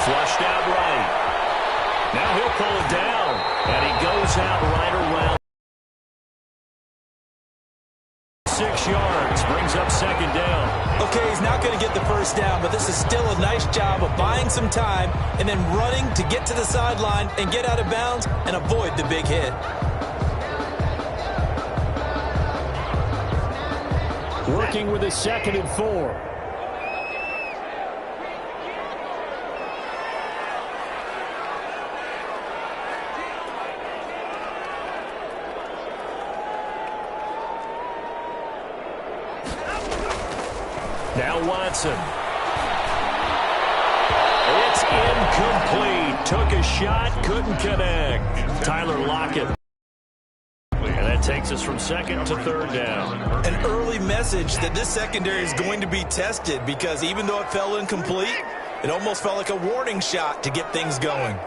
Flushed out right. Now he'll pull it down. And he goes out right around 6 yards. Brings up second down. Okay, he's not going to get the first down, but this is still a nice job of buying some time and then running to get to the sideline and get out of bounds and avoid the big hit. Working with a 2nd and 4. Now Watson. It's incomplete. Took a shot, couldn't connect. Tyler Lockett. And that takes us from 2nd to 3rd down. An early message that this secondary is going to be tested because even though it fell incomplete, it almost felt like a warning shot to get things going.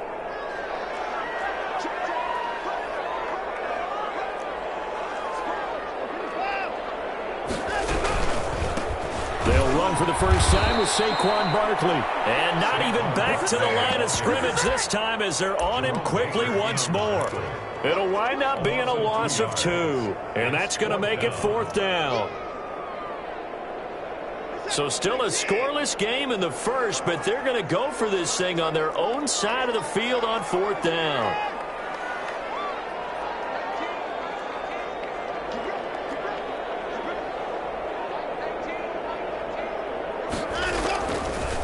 They'll run for the first time with Saquon Barkley. And not even back to the line of scrimmage this time as they're on him quickly once more. It'll wind up being a loss of 2. And that's going to make it 4th down. So still a scoreless game in the first, but they're going to go for this thing on their own side of the field on 4th down.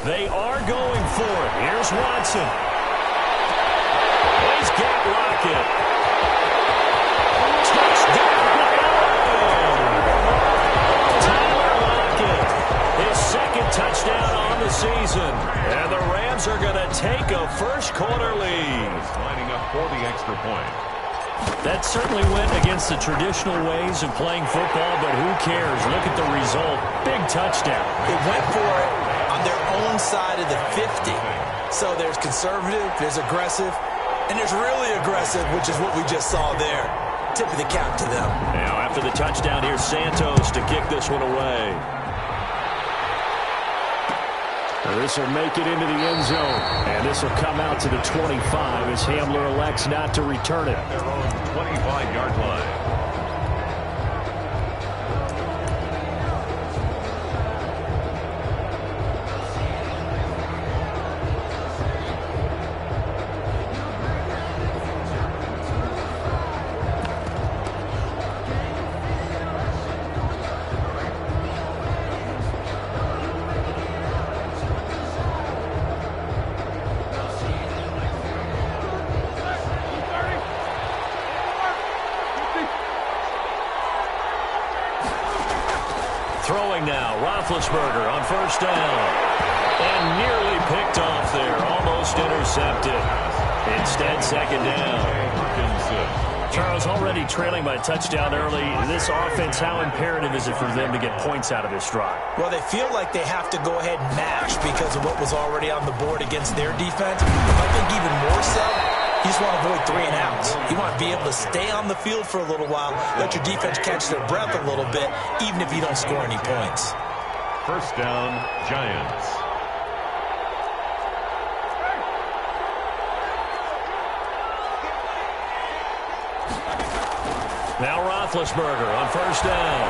They are going for it. Here's Watson. He's got Lockett. Touchdown! Tyler Lockett. His 2nd touchdown on the season. And the Rams are going to take a first-quarter lead. Lining up for the extra point. That certainly went against the traditional ways of playing football, but who cares? Look at the result. Big touchdown. It went for it on their own side of the 50. So there's conservative, there's aggressive, and there's really aggressive, which is what we just saw there. Tip of the cap to them. Now after the touchdown, here's Santos to kick this one away. This will make it into the end zone. And this will come out to the 25 as Hamler elects not to return it. Their own 25-yard line. Throwing now, Roethlisberger on first down. And nearly picked off there, almost intercepted. Instead, second down. Charles, already trailing by a touchdown early. This offense, how imperative is it for them to get points out of this drive? Well, they feel like they have to go ahead and match because of what was already on the board against their defense. I think even more so, you just want to avoid 3 and outs. You want to be able to stay on the field for a little while, let your defense catch their breath a little bit, even if you don't score any points. First down, Giants. Now Roethlisberger on first down.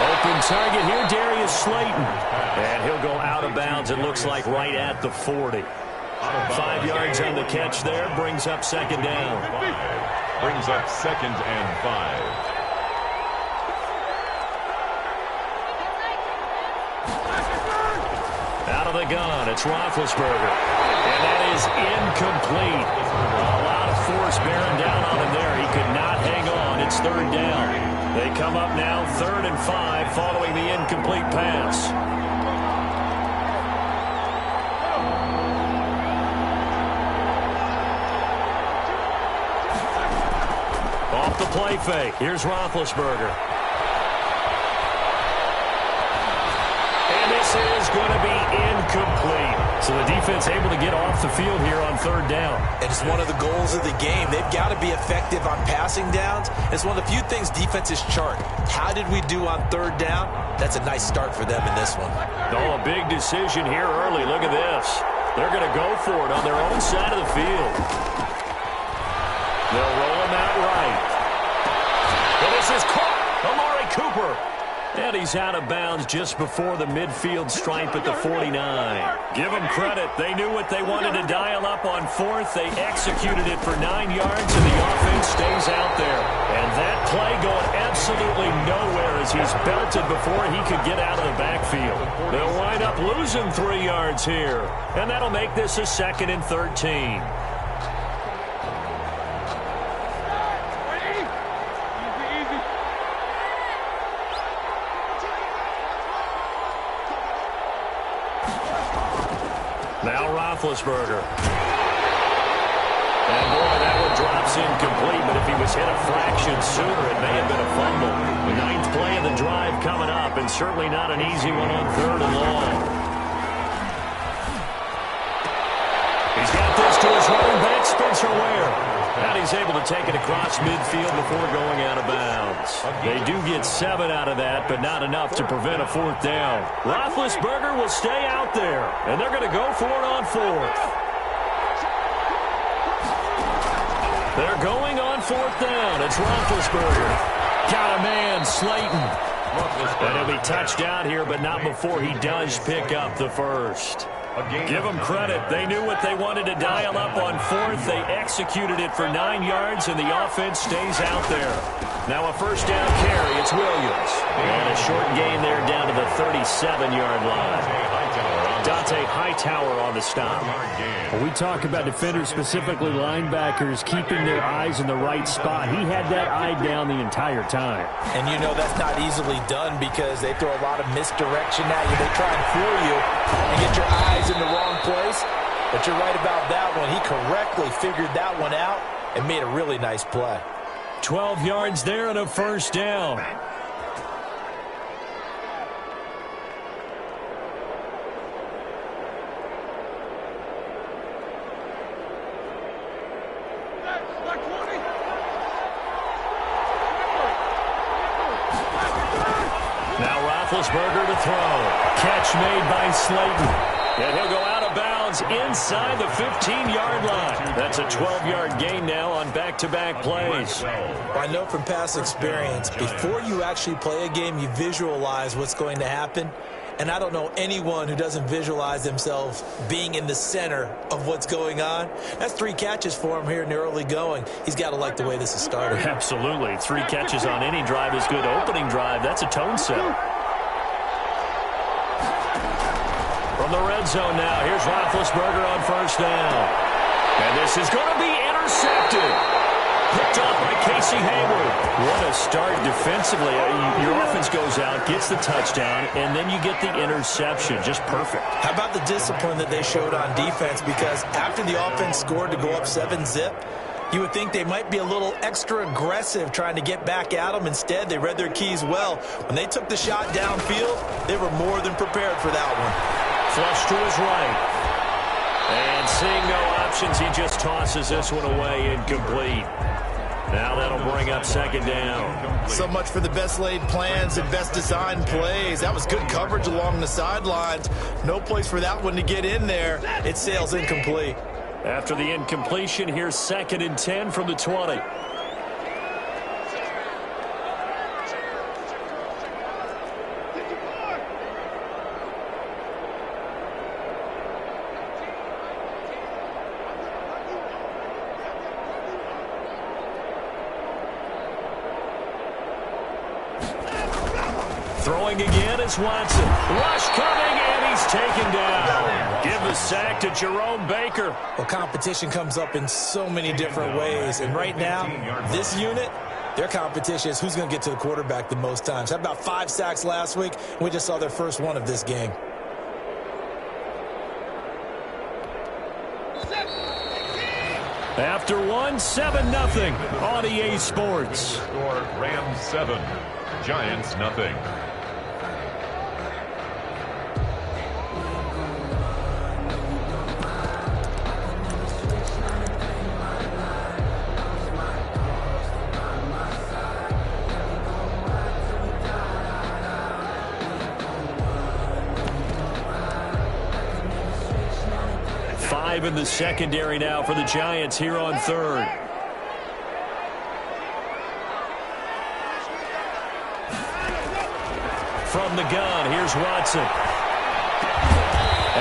Open target here, Darius Slayton. And he'll go out of bounds, it looks like right at the 40. 5 yards on the catch there, brings up second down. Brings up 2nd and 5. Out of the gun, it's Roethlisberger. And that is incomplete. A lot of force bearing down on him there. He could not hang on. It's 3rd down. They come up now 3rd and 5 following the incomplete pass. Off the play fake. Here's Roethlisberger. And this is going to be incomplete. So the defense able to get off the field here on 3rd down. And it's one of the goals of the game. They've got to be effective on passing downs. It's one of the few things defenses chart. How did we do on 3rd down? That's a nice start for them in this one. Oh, a big decision here early. Look at this. They're going to go for it on their own side of the field. They'll roll him out right. And this is caught. Amari Cooper. And he's out of bounds just before the midfield stripe at the 49. Give them credit. They knew what they wanted to dial up on fourth. They executed it for 9 yards, and the offense stays out there. And that play going absolutely nowhere as he's belted before he could get out of the backfield. They'll wind up losing 3 yards here. And that'll make this a 2nd and 13. Now Roethlisberger. And boy, that one drops incomplete, but if he was hit a fraction sooner, it may have been a fumble. The 9th play of the drive coming up, and certainly not an easy one on 3rd and long. He's got this to his running back, Spencer Ware. And he's able to take it across midfield before going out of bounds. They do get 7 out of that, but not enough to prevent a 4th down. Roethlisberger will stay out there, and they're going to go for it on 4th. They're going on 4th down. It's Roethlisberger. Got a man, Slayton. And he'll be touched out here, but not before he does pick up the first. Give them credit. They knew what they wanted to dial up on 4th. They executed it for 9 yards, and the offense stays out there. Now a 1st down carry. It's Williams. And a short gain there down to the 37-yard line. Dante Hightower on the stop. Well, we talk about defenders, specifically linebackers, keeping their eyes in the right spot. He had that eye down the entire time. And you know that's not easily done because they throw a lot of misdirection at you. They try and fool you and get your eyes in the wrong place. But you're right about that one. He correctly figured that one out and made a really nice play. 12 yards there and a 1st down. Roethlisberger to throw. Catch made by Slayton. And he'll go out of bounds inside the 15-yard line. That's a 12-yard gain now on back-to-back plays. I know from past experience, before you actually play a game, you visualize what's going to happen. And I don't know anyone who doesn't visualize themselves being in the center of what's going on. That's 3 catches for him here in the early going. He's got to like the way this is started. Absolutely. 3 catches on any drive is good. Opening drive, that's a tone setter. From the red zone now, here's Roethlisberger on 1st down. And this is going to be intercepted. Picked off by Casey Hayward. What a start defensively. Your offense goes out, gets the touchdown, and then you get the interception. Just perfect. How about the discipline that they showed on defense? Because after the offense scored to go up 7-zip, you would think they might be a little extra aggressive trying to get back at them. Instead, they read their keys well. When they took the shot downfield, they were more than prepared for that one. Flush to his right. And seeing no options, he just tosses this one away incomplete. Now that'll bring up 2nd down. So much for the best laid plans and best designed plays. That was good coverage along the sidelines. No place for that one to get in there. It sails incomplete. After the incompletion, here's 2nd and 10 from the 20. Throwing again is Watson. Rush coming, and he's taken down. Give the sack to Jerome Baker. Well, competition comes up in so many different ways. And right now, this unit, their competition is who's going to get to the quarterback the most times. Had about 5 sacks last week. We just saw their first one of this game. After one, 7-0 on EA Sports. Score Rams 7, Giants nothing. 5 in the secondary now for the Giants here on third. From the gun, here's Watson.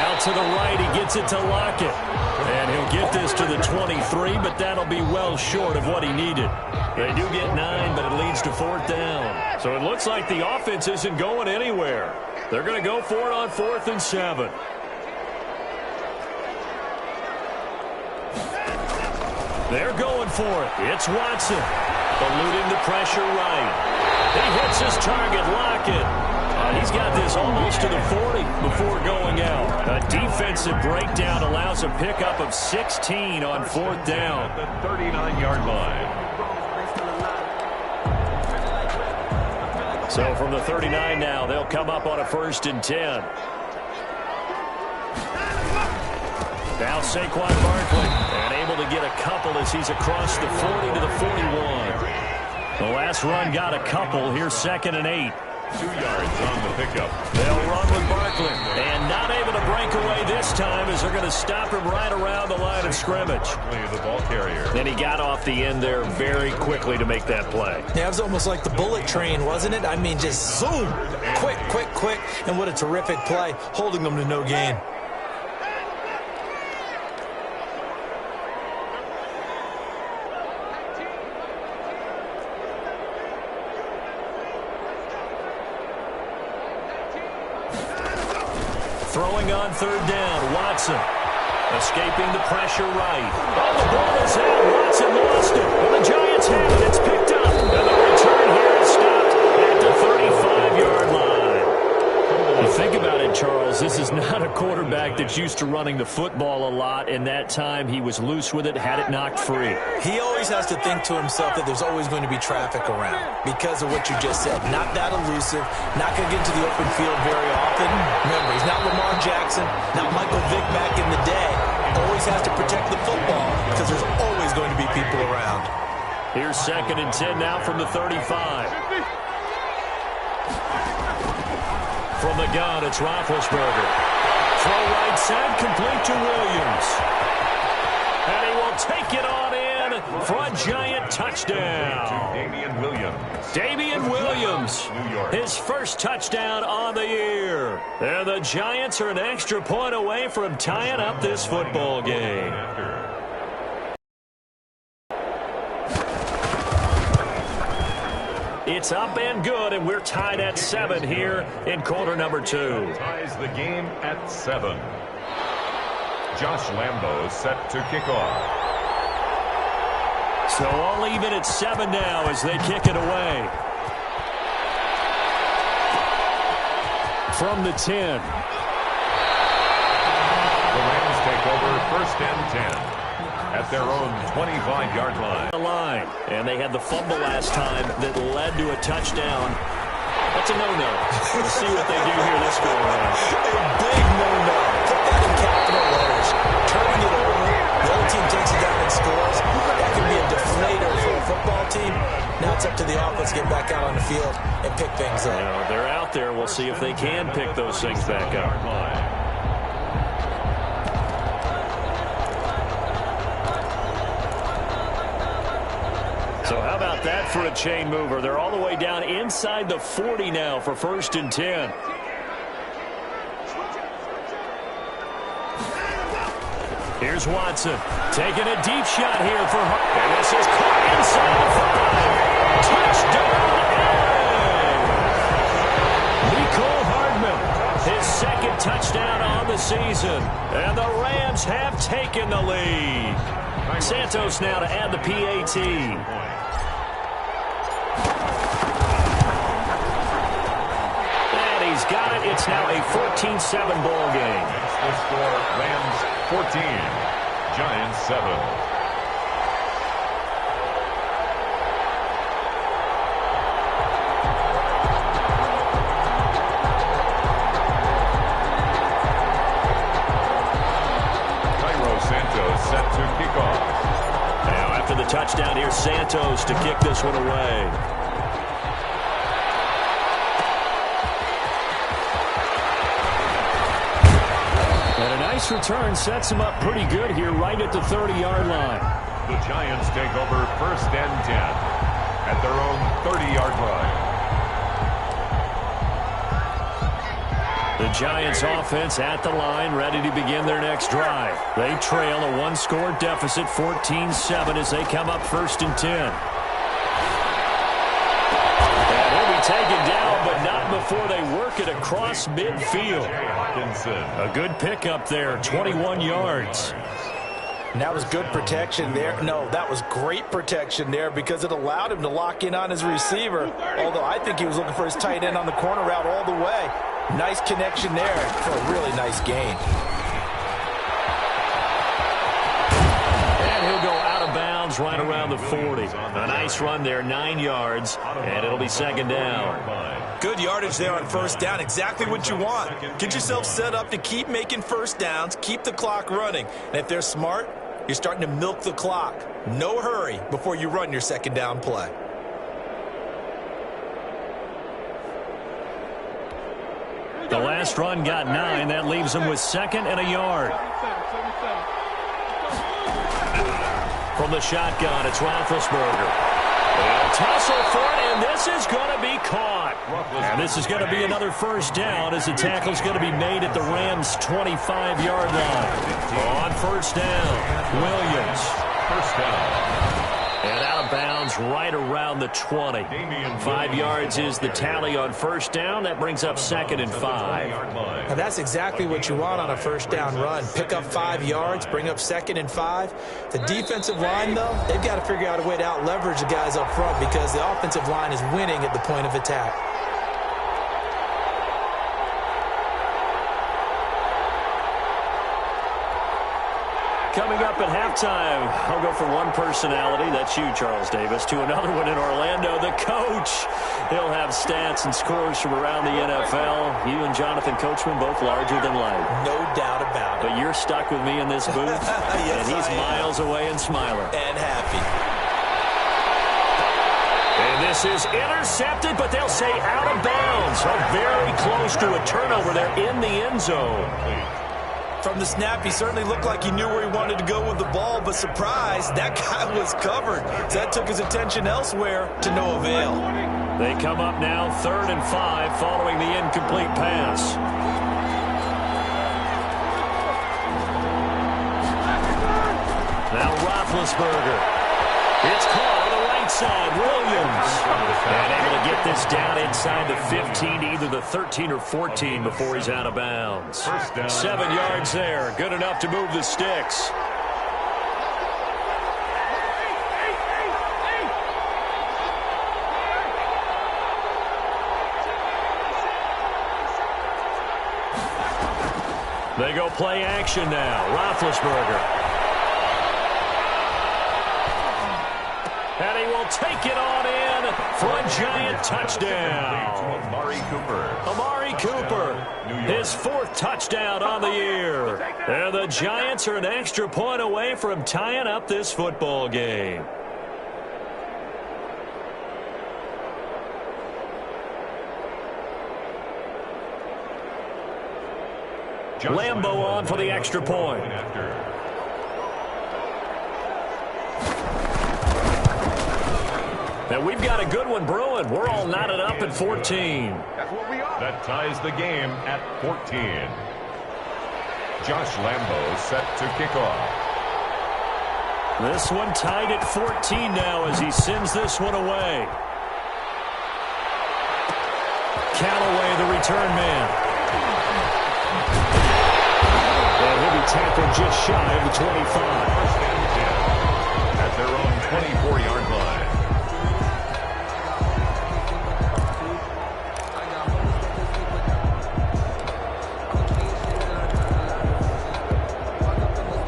Out to the right, he gets it to Lockett. And he'll get this to the 23, but that'll be well short of what he needed. They do get 9, but it leads to 4th down. So it looks like the offense isn't going anywhere. They're going to go for it on 4th and 7. They're going for it. It's Watson. Eluding the pressure right. He hits his target, Lockett. He's got this almost to the 40 before going out. A defensive breakdown allows a pickup of 16 on 4th down. The 39-yard line. So from the 39 now, they'll come up on a 1st and 10. Now Saquon Barkley, and able to get a couple as he's across the 40 to the 41. The last run got a couple. Here's 2nd and 8. 2 yards on the pickup. They'll run with Barkley. And not able to break away this time as they're going to stop him right around the line of scrimmage. The ball carrier. And he got off the end there very quickly to make that play. Yeah, it was almost like the bullet train, wasn't it? I mean, just zoom. Quick, quick, quick. And what a terrific play, holding them to no gain. Throwing on 3rd down, Watson. Escaping the pressure right. Oh, the ball is out. Watson lost it. Well, the Giants have it. It's picked up. And the return here is stopped at the 35-yard line. You think about it, Charles. This is not a quarterback that's used to running the football a lot. In that time, he was loose with it, had it knocked free. He always has to think to himself that there's always going to be traffic around because of what you just said. Not that elusive, not going to get into the open field very often. Remember, he's not Lamar Jackson, not Michael Vick back in the day. Always has to protect the football because there's always going to be people around. Here's 2nd and 10 now from the 35. From the gun, it's Roethlisberger. Throw right side, complete to Williams. And he will take it on in for a Giant touchdown. Damian Williams. Damian Williams, his first touchdown on the year. And the Giants are an extra point away from tying up this football game. It's up and good, and we're tied at 7 here in quarter number 2. Ties the game at 7. Josh Lambo set to kick off. So all even at 7 now as they kick it away. From the 10. The Rams take over 1st and 10. At their own 25-yard line. And they had the fumble last time that led to a touchdown. That's a no-no. We'll see what they do here this go around. A big no-no. Put that in capital letters. Turning it over. The other team takes it down and scores. That can be a deflator for a football team. Now it's up to the offense to get back out on the field and pick things up. They're out there. We'll see if they can pick those things back up. So how about that for a chain mover? They're all the way down inside the 40 now for 1st and 10. Here's Watson taking a deep shot here for Hart. And this is caught inside the 5. Touchdown, Mikee Hardman, his 2nd touchdown on the season. And the Rams have taken the lead. Santos now to add the PAT. Got it. It's now a 14-7 ball game. The score, Rams 14, Giants 7. Cairo Santos set to kick off. Now after the touchdown, here's Santos to kick this one away. nice return sets him up pretty good here right at the 30-yard line. The Giants take over 1st and 10 at their own 30-yard line. The Giants offense at the line, ready to begin their next drive. They trail a one-score deficit, 14-7, as they come up 1st and 10. And he'll be taken down, but not before they work it across midfield. A good pickup there, 21 yards. And that was good protection there. No, that was great protection there because it allowed him to lock in on his receiver, although I think he was looking for his tight end on the corner route all the way. Nice connection there for a really nice gain. And he'll go out of bounds right around the 40. A nice run there, 9 yards, and it'll be 2nd down. Good yardage there on 1st down, exactly what you want. Get yourself set up to keep making 1st downs, keep the clock running. And if they're smart, you're starting to milk the clock. No hurry before you run your 2nd down play. The last run got 9. That leaves them with 2nd and a yard. From the shotgun, it's Roethlisberger. They'll tussle for it, and this is going to be caught. And this is going to be another 1st down as the tackle's going to be made at the Rams' 25-yard line. On 1st down, Williams. 1st down. And out of bounds right around the 20. 5 yards is the tally on 1st down. That brings up 2nd and 5. Now that's exactly what you want on a 1st down run. Pick up 5 yards, bring up 2nd and 5. The defensive line, though, they've got to figure out a way to out-leverage the guys up front because the offensive line is winning at the point of attack. Coming up at halftime, I'll go from one personality, that's you, Charles Davis, to another one in Orlando, the coach. He'll have stats and scores from around the NFL. You and Jonathan Coachman, both larger than life. No doubt about it. But you're stuck with me in this booth, yes, and he's miles away and smiling. And happy. And this is intercepted, but they'll say out of bounds. So very close to a turnover there in the end zone. From the snap, he certainly looked like he knew where he wanted to go with the ball, but surprise, that guy was covered. So that took his attention elsewhere to no avail. They come up now 3rd and 5 following the incomplete pass. Now Roethlisberger. It's caught on the right side. Williams. And able to get this down inside the 15 to either the 13 or 14 before he's out of bounds. 7 yards there. Good enough to move the sticks. They go play action now. Roethlisberger. And he will take it on in for a giant touchdown. Amari Cooper, his 4th touchdown on the year. And the Giants are an extra point away from tying up this football game. Lambo on for the extra point. And we've got a good one brewing. We're all knotted up at 14. That ties the game at 14. Josh Lambo set to kick off. This one tied at 14 now as he sends this one away. Callaway, the return man. And he'll be tackled just shy of the 25. At their own 24-yard line.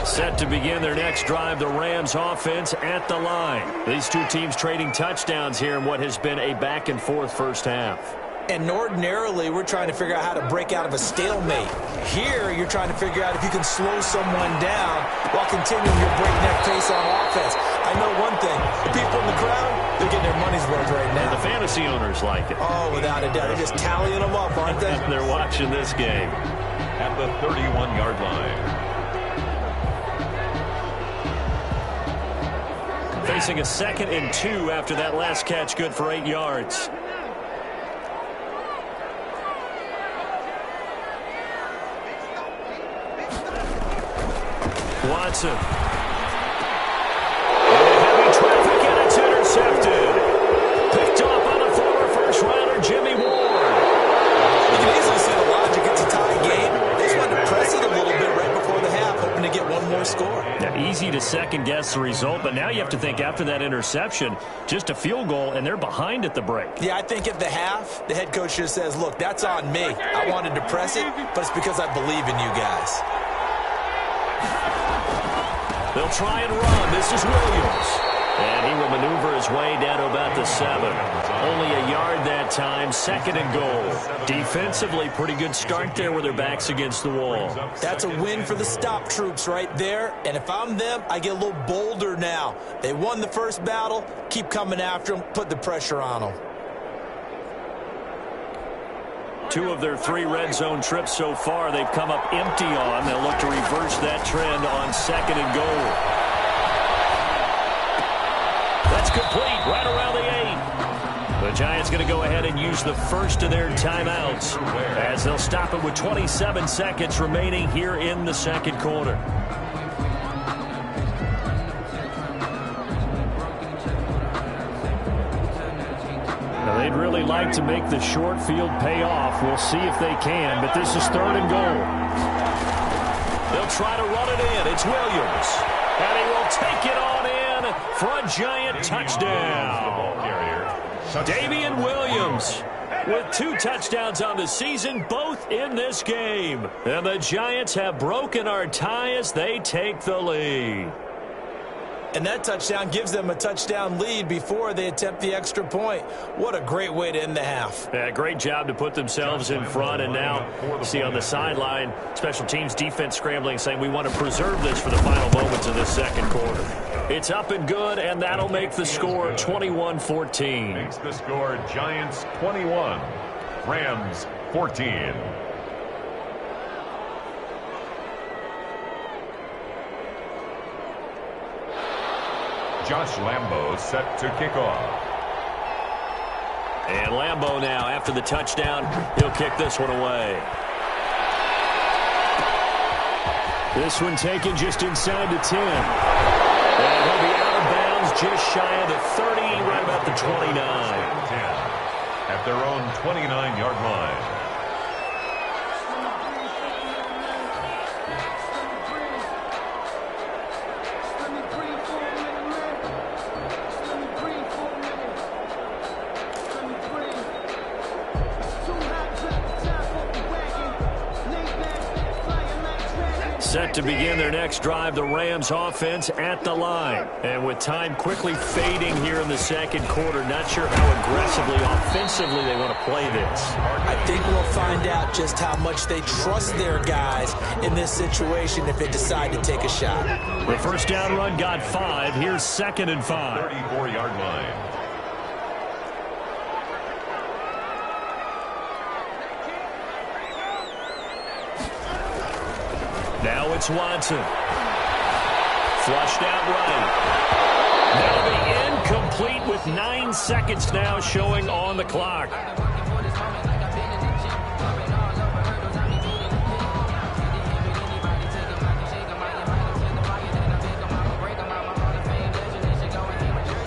Set to begin their next drive, the Rams offense at the line. These two teams trading touchdowns here in what has been a back-and-forth first half. And ordinarily, we're trying to figure out how to break out of a stalemate. Here, you're trying to figure out if you can slow someone down while continuing your breakneck pace on offense. I know one thing. The people in the crowd, they're getting their money's worth right now. And the fantasy owners like it. Oh, without a doubt. They're just tallying them up, aren't they? They're watching this game. at the 31-yard line. Facing a 2nd and 2 after that last catch, good for 8 yards. Watson. Heavy traffic, and it's intercepted. Picked off by the former first-rounder, Jimmy Ward. You can easily see the logic. It's a tie game. They just wanted to press it a little bit right before the half, hoping to get one more score. Yeah, easy to second-guess the result, but now you have to think after that interception, just a field goal, and they're behind at the break. Yeah, I think at the half, the head coach just says, look, that's on me. I wanted to press it, but it's because I believe in you guys. They'll try and run. This is Williams. And he will maneuver his way down to about the 7. Only a yard that time, 2nd and goal. Defensively, pretty good start there with their backs against the wall. That's a win for the stop troops right there. And if I'm them, I get a little bolder now. They won the first battle. Keep coming after them. Put the pressure on them. 2 of their 3 red zone trips so far, they've come up empty on. They'll look to reverse that trend on 2nd and goal. That's complete, right around the 8. The Giants going to go ahead and use the first of their timeouts as they'll stop it with 27 seconds remaining here in the 2nd quarter. They'd really like to make the short field pay off. We'll see if they can, but this is 3rd and goal. They'll try to run it in. It's Williams. And he will take it on in for a Giant touchdown. Damian Williams with 2 touchdowns on the season, both in this game. And the Giants have broken our tie as they take the lead. And that touchdown gives them a touchdown lead before they attempt the extra point. What a great way to end the half. Yeah, great job to put themselves in front. And now, see on the sideline, special teams defense scrambling, saying we want to preserve this for the final moments of this 2nd quarter. It's up and good, and that'll make the score 21-14. Makes the score Giants 21, Rams 14. Josh Lambo set to kick off. And Lambo now, after the touchdown, he'll kick this one away. This one taken just inside the 10. And he'll be out of bounds just shy of the 30, right about the 29. 10 at their own 29-yard line. Set to begin their next drive, the Rams offense at the line. And with time quickly fading here in the 2nd quarter, not sure how aggressively, offensively they want to play this. I think we'll find out just how much they trust their guys in this situation if they decide to take a shot. The first down run got 5. Here's 2nd and 5. 34-yard line. Now it's Watson. Flushed out right. That'll be incomplete with 9 seconds now showing on the clock.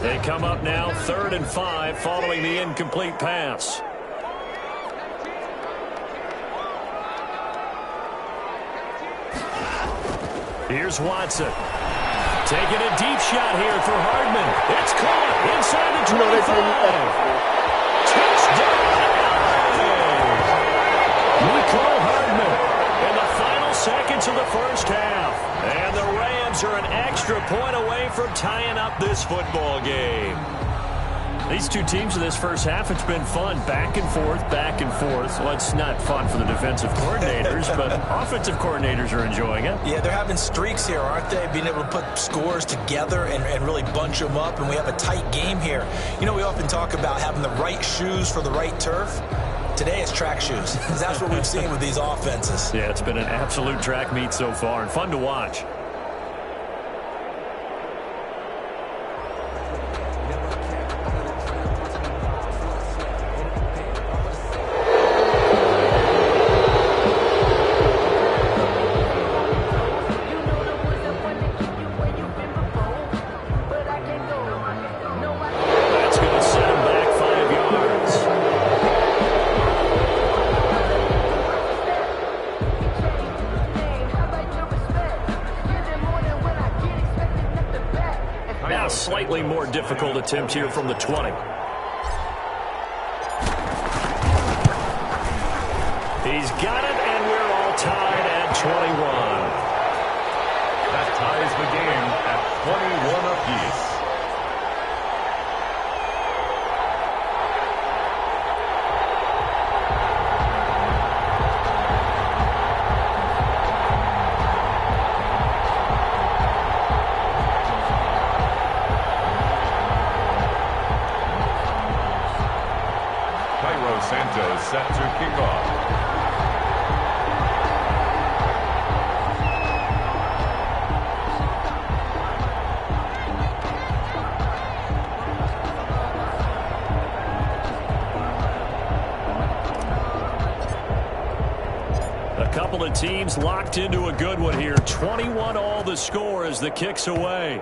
They come up now 3rd and 5 following the incomplete pass. Here's Watson. Taking a deep shot here for Hardman. It's caught inside the 25. Mikee Hardman in the final seconds of the first half. And the Rams are an extra point away from tying up this football game. These 2 teams in this first half, it's been fun. Back and forth, back and forth. Well, it's not fun for the defensive coordinators, but offensive coordinators are enjoying it. Yeah, they're having streaks here, aren't they? Being able to put scores together and really bunch them up, and we have a tight game here. You know, we often talk about having the right shoes for the right turf. Today it's track shoes. That's what we've seen with these offenses. Yeah, it's been an absolute track meet so far and fun to watch. Slightly more difficult attempt here from the 20. He's got it, and we're all tied at 21. That ties the game at 21 apiece. Set to kick off. A couple of teams locked into a good one here. 21 all the score as the kick's away.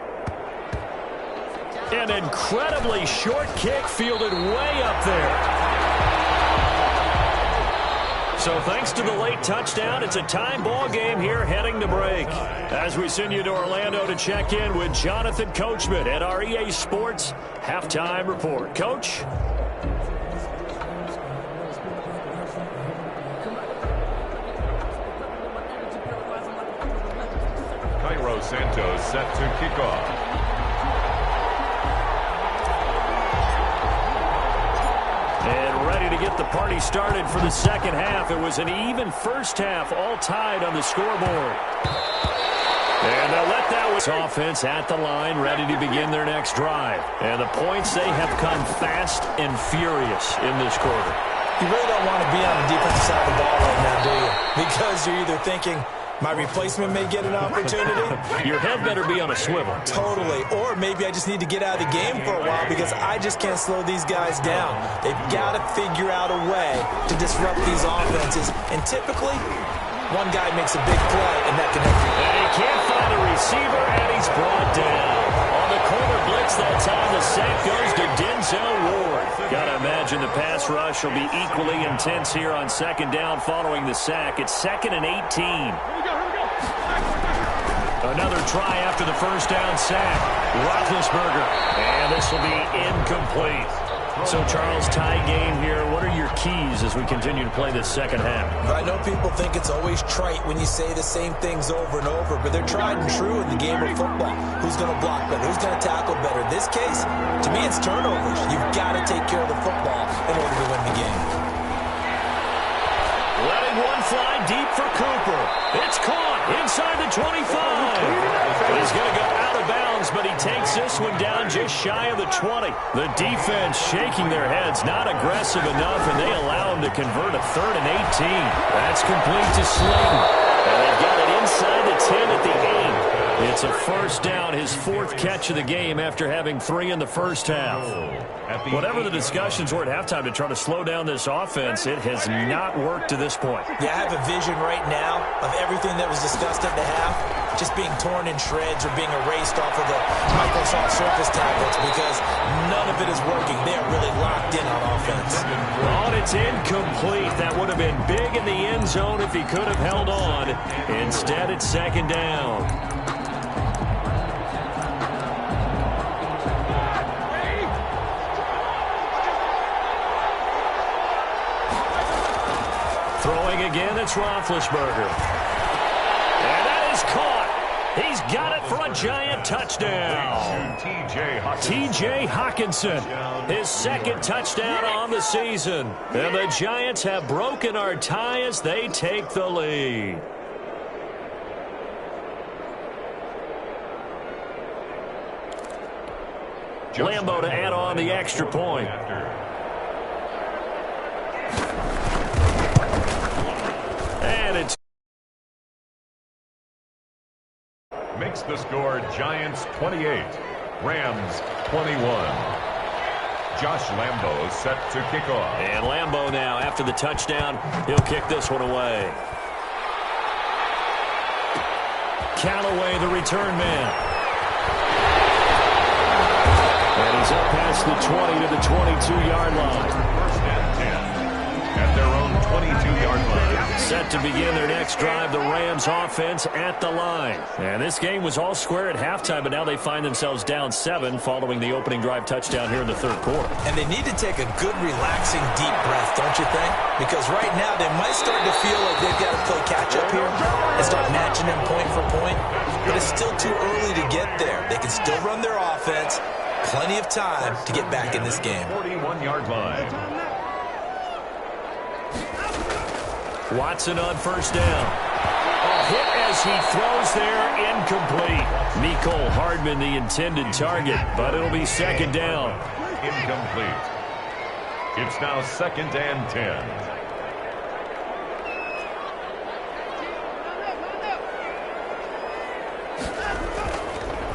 An incredibly short kick fielded way up there. So thanks to the late touchdown, it's a time ball game here heading to break. As we send you to Orlando to check in with Jonathan Coachman at our EA Sports Halftime Report. Coach? Cairo Santos set to kick off. And ready to get the party started for the second half. It was an even first half, all tied on the scoreboard. And they'll let that offense at the line, ready to begin their next drive. And the points, they have come fast and furious in this quarter. You really don't want to be on the defensive side of the ball right now, do you? Because you're either thinking, my replacement may get an opportunity. Your head better be on a swivel. Totally. Or maybe I just need to get out of the game for a while because I just can't slow these guys down. They've got to figure out a way to disrupt these offenses. And typically, one guy makes a big play, and that can help. And he can't find a receiver, and he's brought down. On the corner blitz that time, the sack goes to Denzel Ward. Got to imagine the pass rush will be equally intense here on second down following the sack. It's 2nd and 18. Another try after the first down sack. Roethlisberger. And this will be incomplete. So, Charles, tie game here. What are your keys as we continue to play this second half? I know people think it's always trite when you say the same things over and over, but they're tried and true in the game of football. Who's going to block better? Who's going to tackle better? In this case, to me, it's turnovers. You've got to take care of the football in order to win the game. Letting one fly deep for Cooper. It's caught inside the 25. He's going to go out of bounds, but he takes this one down just shy of the 20. The defense shaking their heads, not aggressive enough, and they allow him to convert a 3rd and 18. That's complete to Slayton. And they've got it inside the 10 at the 8. It's a first down, his 4th catch of the game after having 3 in the first half. Whatever the discussions were at halftime to try to slow down this offense, it has not worked to this point. Yeah, I have a vision right now of everything that was discussed at the half just being torn in shreds or being erased off of the Microsoft Surface tablets because none of it is working. They are really locked in on offense. Oh, it's incomplete. That would have been big in the end zone if he could have held on. Instead, it's second down. Throwing again, it's Roethlisberger. And that is caught. He's got it for a giant touchdown. T.J. Hawkinson, his 2nd touchdown on the season. And the Giants have broken our tie as they take the lead. Lambo to add on the extra point. It's the score, Giants 28, Rams 21. Josh Lambo set to kick off. And Lambo now, after the touchdown, he'll kick this one away. Callaway, the return man. And he's up past the 20 to the 22-yard line. First and 10 at their own 22-yard line. Set to begin their next drive, the Rams offense at the line. And this game was all square at halftime, but now they find themselves down 7 following the opening drive touchdown here in the third quarter. And they need to take a good, relaxing, deep breath, don't you think? Because right now they might start to feel like they've got to play catch-up here and start matching them point for point. But it's still too early to get there. They can still run their offense. Plenty of time to get back in this game. 41-yard line. Watson on first down. A hit as he throws there, incomplete. Mecole Hardman the intended target, but it'll be second down. Incomplete. It's now second and 10.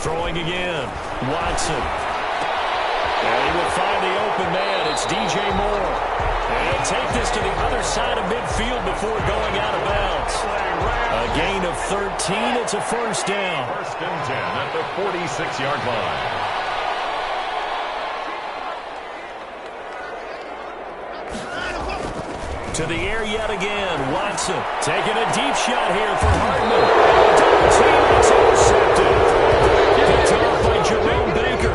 Throwing again. Watson. And he will find the open man. It's DJ Moore. And take this to the other side of midfield before going out of bounds. A gain of 13. It's a first down. First and 10 at the 46-yard line. To the air yet again. Watson taking a deep shot here for Hardman. Double team. It's intercepted. Picked off by Jerome Baker.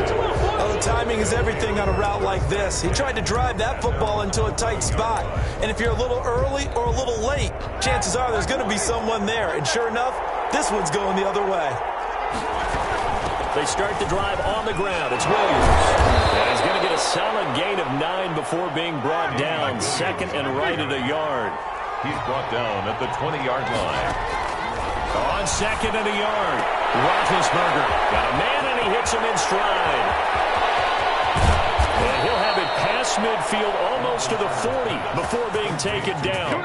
Oh, timing is everything on a route like this. He tried to drive that football into a tight spot. And if you're a little early or a little late, chances are there's going to be someone there. And sure enough, this one's going the other way. They start the drive on the ground. It's Williams. And he's going to get a solid gain of 9 before being brought down. Second and right at a yard. He's brought down at the 20-yard line. On second and a yard. Roethlisberger got a man and he hits him in stride. And he'll have it past midfield almost to the 40 before being taken down.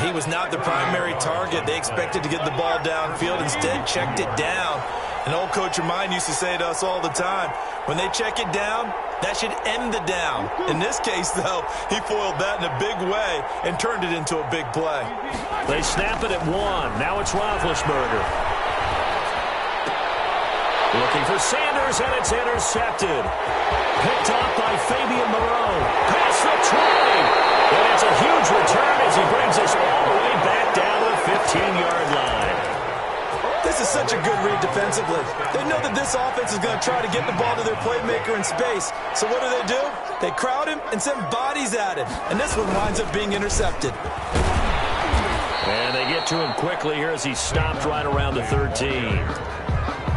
He was not the primary target. They expected to get the ball downfield. Instead, checked it down. An old coach of mine used to say to us all the time, when they check it down, that should end the down. In this case, though, he foiled that in a big way and turned it into a big play. They snap it at 1. Now it's Roethlisberger. Looking for Sanders, and it's intercepted. Picked off by Fabian Moreau. Past the 20. And it's a huge return as he brings us all the way back down to the 15-yard line. This is such a good read defensively. They know that this offense is going to try to get the ball to their playmaker in space. So what do? They crowd him and send bodies at him. And this one winds up being intercepted. And they get to him quickly here as he stopped right around the 13.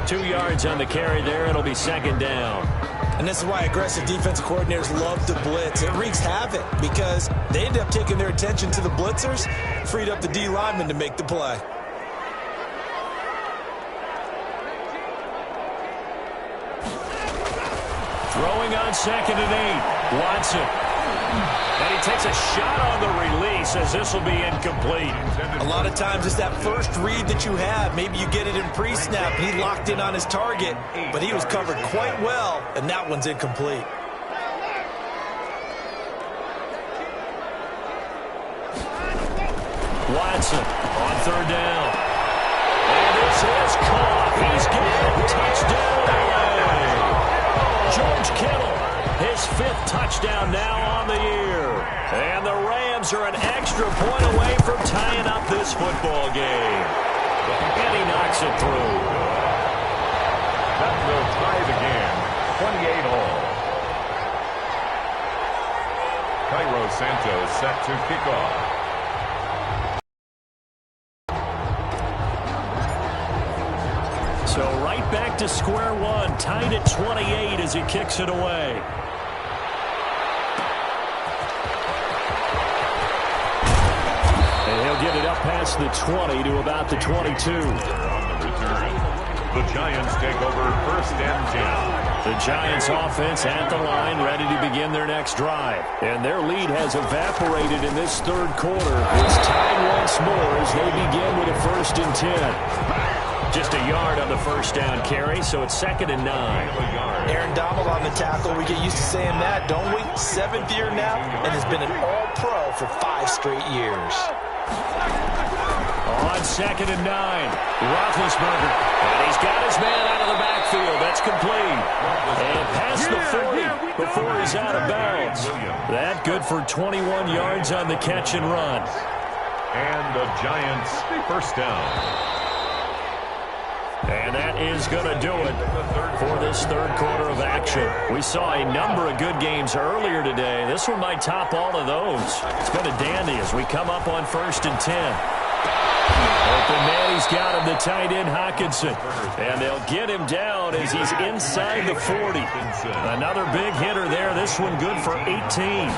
2 yards on the carry there. It'll be second down. And this is why aggressive defensive coordinators love to blitz. It wreaks havoc because they end up taking their attention to the blitzers, freed up the D lineman to make the play. Throwing on second and 8. Watson. And he takes a shot on the release as this will be incomplete. A lot of times it's that first read that you have. Maybe you get it in pre-snap. He locked in on his target, but he was covered quite well, and that one's incomplete. Watson on third down. And this is caught. He's got touchdown. George Kittle, his 5th touchdown now on the year. And the Rams are an extra point away from tying up this football game. And he knocks it through. That will tie the game, 28-all. Cairo Santos set to kick off. So right back to square one, tied at 28 as he kicks it away. And he'll get it up past the 20 to about the 22. On the return, the Giants take over first and 10. The Giants offense at the line, ready to begin their next drive. And their lead has evaporated in this third quarter. It's tied once more as they begin with a first and 10. Just a yard on the first down carry, so it's 2nd and 9. Aaron Donald on the tackle. We get used to saying that, don't we? 7th year now, and has been an all-pro for 5 straight years. On 2nd and 9, Roethlisberger. And he's got his man out of the backfield. That's complete. And past the 40 before he's out of bounds. That good for 21 yards on the catch and run. And the Giants first down. And that is going to do it for this third quarter of action. We saw a number of good games earlier today. This one might top all of those. It's been a dandy as we come up on 1st and 10. Open man, he's got him, the tight end Hockenson. And they'll get him down as he's inside the 40. Another big hitter there. This one good for 18.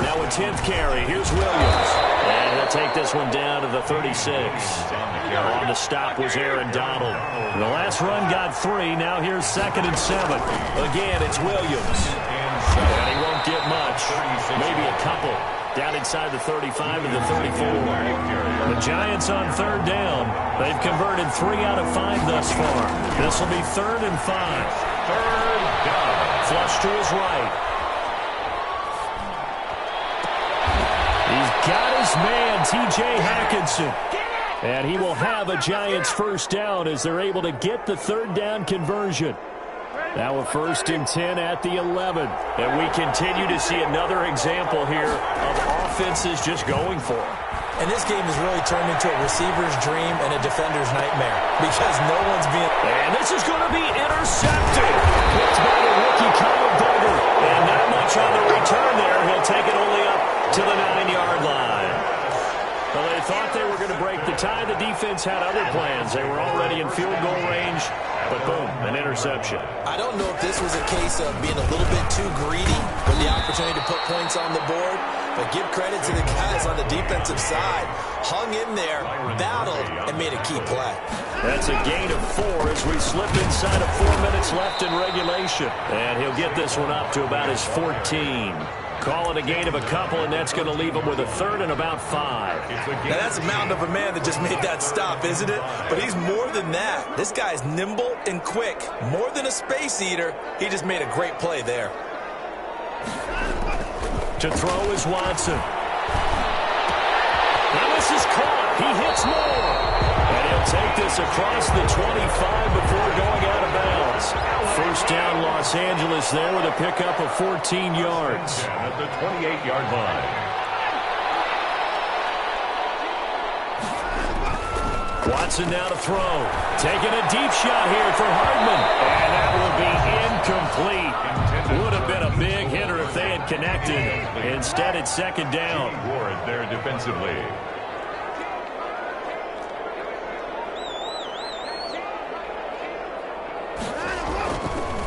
Now a 10th carry. Here's Williams. And he'll take this one down to the 36. On the stop was Aaron Donald. The last run got 3. Now here's 2nd and 7. Again, it's Williams. And he won't get much. Maybe a couple. Down inside the 35 and the 34. The Giants on 3rd down. They've converted 3 out of 5 thus far. This will be 3rd and 5. 3rd down. Flush to his right. He's got his man, T.J. Hockenson. And he will have a Giants first down as they're able to get the 3rd down conversion. Now a 1st and 10 at the 11. And we continue to see another example here of offenses just going for it. And this game has really turned into a receiver's dream and a defender's nightmare because no one's being... And this is going to be intercepted. Picked by the rookie Kyle Duggar. And not much on the return there. He'll take it only up to the 9-yard line. Well, they thought they were going to break the tie. The defense had other plans. They were already in field goal range. But boom, an interception. I don't know if this was a case of being a little bit too greedy with the opportunity to put points on the board, but give credit to the guys on the defensive side. Hung in there, battled, and made a key play. That's a gain of 4 as we slip inside of 4 minutes left in regulation. And he'll get this one up to about his 14. Call it a gain of a couple, and that's going to leave him with a 3rd and about 5. Now, that's a mountain of a man that just made that stop, isn't it? But he's more than that. This guy's nimble and quick. More than a space eater, he just made a great play there. To throw is Watson. Now this is caught. He hits more. And he'll take this across the 25 before going out of bounds. First down, Los Angeles there with a pickup of 14 yards. At the 28-yard line. Watson now to throw. Taking a deep shot here for Hardman. And that will be incomplete. Would have been a big hitter if they had connected. Instead, it's 2nd down. Ward there defensively.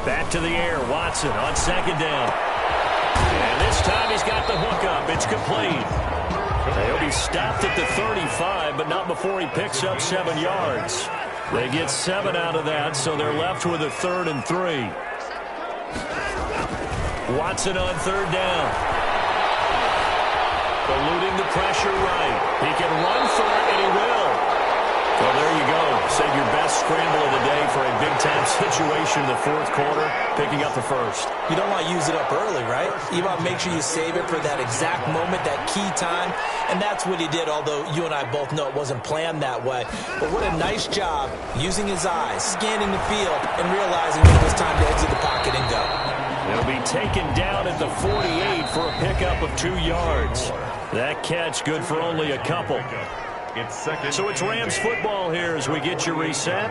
Back to the air, Watson on 2nd down. And this time he's got the hook up. It's complete. He'll be stopped at the 35, but not before he picks up 7 yards. They get 7 out of that, so they're left with a 3rd and 3. Watson on 3rd down. Eluding the pressure right. He can run for it, and he will. Well, there you go. Save your best scramble of the day for a big-time situation in the 4th quarter, picking up the 1st. You don't want to use it up early, right? You want to make sure you save it for that exact moment, that key time, and that's what he did, although you and I both know it wasn't planned that way. But what a nice job using his eyes, scanning the field, and realizing when it was time to exit the pocket and go. He'll be taken down at the 48 for a pickup of 2 yards. That catch good for only a couple. So it's Rams football here as we get you reset.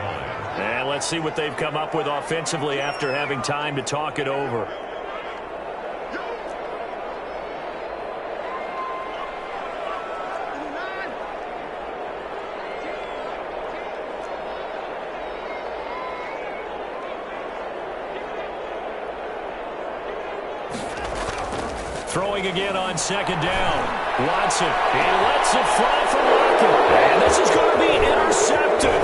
And let's see what they've come up with offensively after having time to talk it over. Throwing again on 2nd down. Watson, he lets it fly for Lockett. And this is going to be intercepted.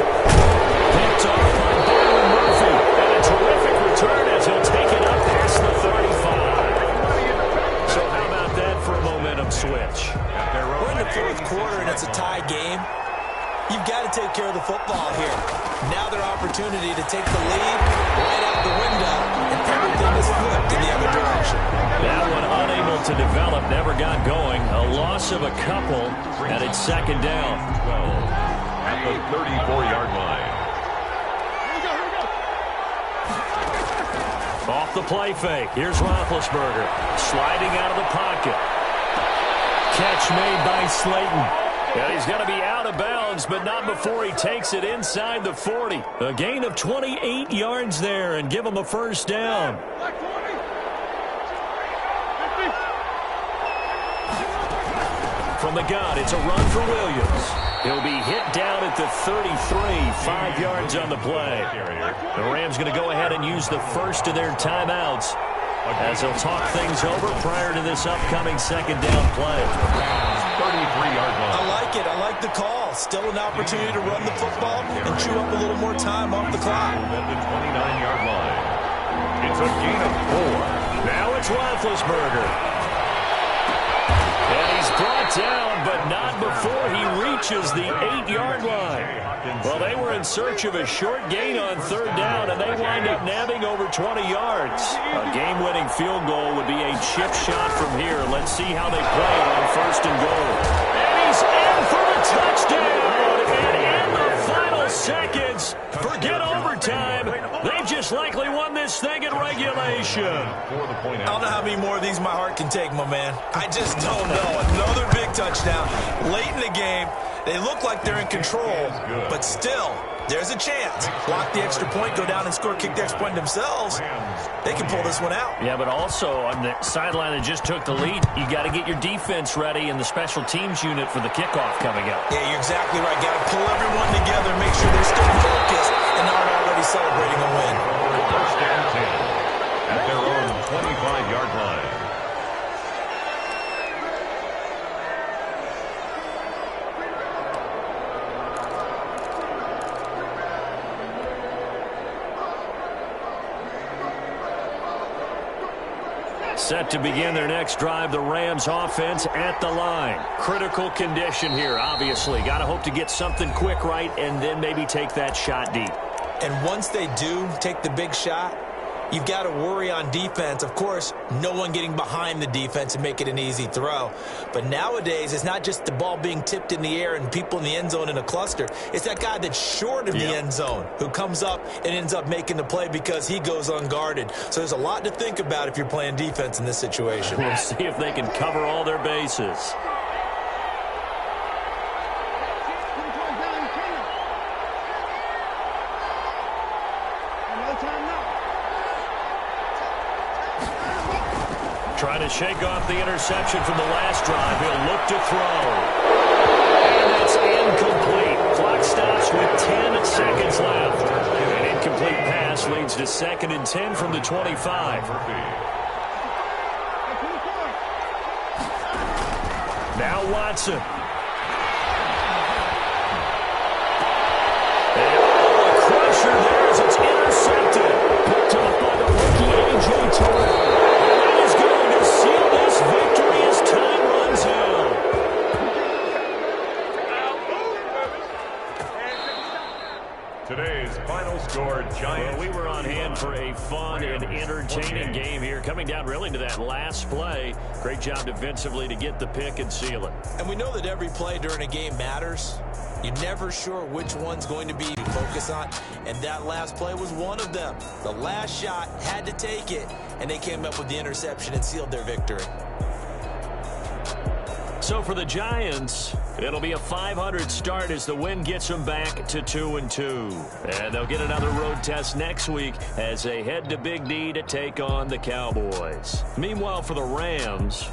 Picked off by Byron Murphy. And a terrific return as he'll take it up past the 35. So how about that for a momentum switch? We're in the 4th quarter and it's a tie game. You've got to to take care of the football here. Now their opportunity to take the lead right out the window, and everything is flipped in the other direction. That one unable to develop, never got going. A loss of a couple, and it's second down. 12 at the 34-yard line. Off the play fake. Here's Roethlisberger sliding out of the pocket. Catch made by Slayton. And he's going to be out of bounds, but not before he takes it inside the 40. A gain of 28 yards there, and give him a first down. From the gun, it's a run for Williams. He'll be hit down at the 33, 5 yards on the play. The Rams going to go ahead and use the first of their timeouts as they'll talk things over prior to this upcoming second down play. 33-yard line. I like it. I like the call. Still an opportunity to run the football and chew up a little more time off the clock. At the 29-yard line. It's a gain of 4. Now it's Roethlisberger. And he's brought down, but not before he reaches the 8-yard line. Well, they were in search of a short gain on third down, and they wind up nabbing over 20 yards. A game-winning field goal would be a chip shot from here. Let's see how they play it on first and goal. And he's in for a touchdown. And in the final seconds, forget overtime. They've just likely won this thing in regulation. I don't know how many more of these my heart can take, my man. I just don't know. Another big touchdown late in the game. They look like they're in control, but still, there's a chance. Block the extra point, go down and score, kick the extra point themselves. They can pull this one out. Yeah, but also on the sideline that just took the lead, you got to get your defense ready and the special teams unit for the kickoff coming up. Yeah, you're exactly right. Got to pull everyone together, make sure they're still focused and not already celebrating a win. First and 10 at their own 25-yard line. Set to begin their next drive, the Rams offense at the line. Critical condition here, obviously. Got to hope to get something quick right and then maybe take that shot deep. And once they do take the big shot, you've got to worry on defense. Of course, no one getting behind the defense and make it an easy throw. But nowadays, it's not just the ball being tipped in the air and people in the end zone in a cluster. It's that guy that's short of the end zone who comes up and ends up making the play because he goes unguarded. So there's a lot to think about if you're playing defense in this situation. We'll see if they can cover all their bases. Trying to shake off the interception from the last drive. He'll look to throw. And it's incomplete. Clock stops with 10 seconds left. An incomplete pass leads to 2nd and 10 from the 25. Now Watson. And a crusher there as it's intercepted. Picked off by the rookie A.J. Terrell. Seal this victory as time runs out. Today's final score, Giants. Well, we were on hand for a fun and entertaining game here. Coming down really to that last play. Great job defensively to get the pick and seal it. And we know that every play during a game matters. You're never sure which one's going to be you focus on, and that last play was one of them. The last shot had to take it, and they came up with the interception and sealed their victory. So for the Giants, it'll be a 500 start as the win gets them back to 2-2. And they'll get another road test next week as they head to Big D to take on the Cowboys. Meanwhile, for the Rams,